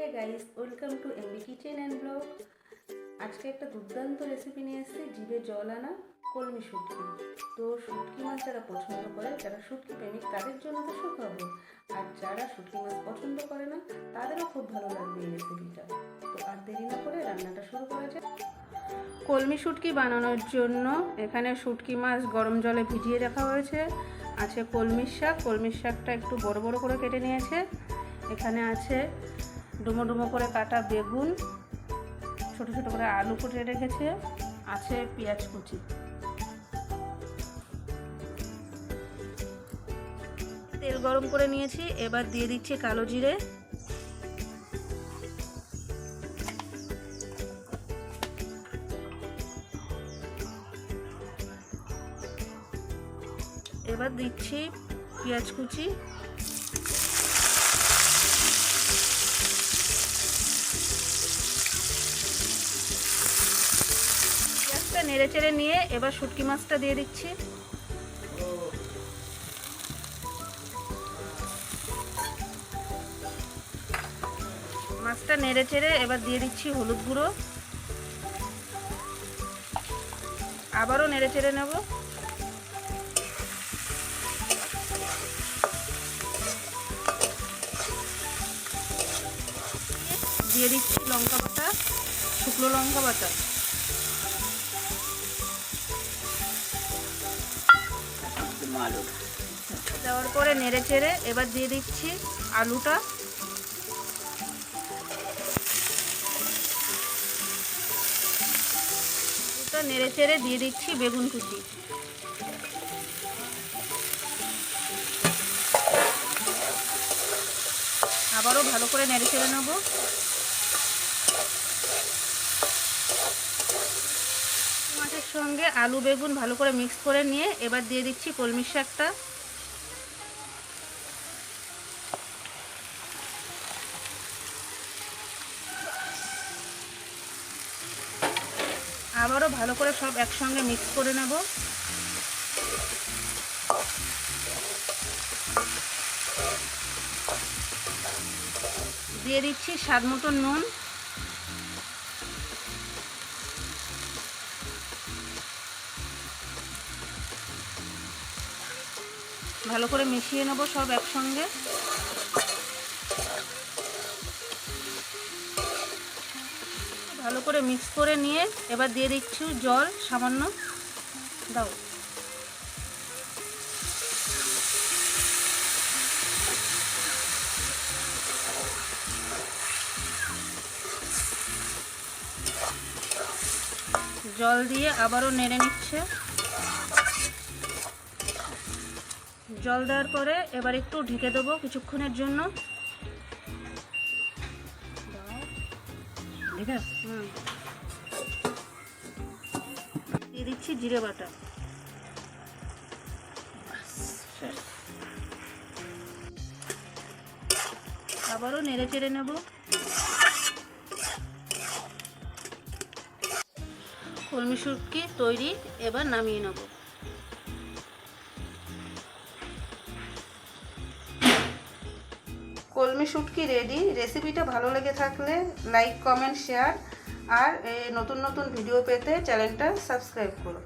Hey guys, welcome to MB kitchen and blog. আজকে একটা দুর্দান্ত রেসিপি নিয়ে এসেছি, জিভে জল আনা কলমি শুটকি। তো শুটকি মাছ যারা পছন্দ করে, যারা শুটকি প্রেমিক, তাদের জন্য তো সুখবর। আর যারা শুটকি মাছ পছন্দ করে না, তাদেরও খুব ভালো লাগবে এই রেসিপিটা। তো আর দেরি না করে রান্নাটা শুরু করা যায়। কলমি শুটকি বানানোর জন্য এখানে শুটকি মাছ গরম জলে ভিজিয়ে রাখা হয়েছে। আছে কলমির শাক, কলমির শাকটা একটু বড় বড় করে কেটে নিয়েছে। এখানে আছে ডুমো ডুমো করে কাটা বেগুন, ছোট ছোট করে আলু কেটে রেখেছে, আছে পেঁয়াজ কুচি। তেল গরম করে নিয়েছি, এবার দিয়ে দিচ্ছি কালো জিরে, এবার দিচ্ছি পেঁয়াজ কুচি, পেঁয়াজটা নেড়ে চেড়ে নিয়ে এবার শুটকি মাছটা দিয়ে দিচ্ছি। মাছটা নেড়ে চেড়ে এবার দিয়ে দিচ্ছি হলুদ গুঁড়ো, আবারও নেড়ে চেড়ে নেব। দিয়ে দিচ্ছি লঙ্কা বাটা, শুকনো লঙ্কা বাটা, দেওয়ার পরে নেড়ে চেড়ে এবার দিয়ে দিচ্ছি আলুটা, নেড়ে চেড়ে দিয়ে দিচ্ছি বেগুন কুচি। আবারও ভালো করে নেড়ে চেড়ে নেব। মাছের সঙ্গে আলু বেগুন ভালো করে মিক্স করে নিয়ে এবার দিয়ে দিচ্ছি কলমির শাকটা। আবারও ভালো করে সব একসঙ্গে মিক্স করে নেব। দিয়ে দিচ্ছি স্বাদ মতন নুন, ভালো করে মিশিয়ে নেব সব একসঙ্গে। ভালো করে মিক্স করে নিয়ে এবার দিয়ে দিচ্ছি জল সামান্য, দাও। জল দিয়ে আবারও নেড়ে নিচ্ছে। জল দেওয়ার পরে এবার একটু ঢেকে দেবো কিছুক্ষণের জন্য। দিয়ে দিচ্ছি জিরে বাটা। আবারও নেড়ে চেড়ে নেব। কলমি শুটকি তৈরি, এবার নামিয়ে নেব। কলমি শুটকি রেডি। রেসিপিটা ভালো লেগে থাকলে লাইক, কমেন্ট, শেয়ার, আর নতুন নতুন ভিডিও পেতে চ্যানেলটা সাবস্ক্রাইব করো।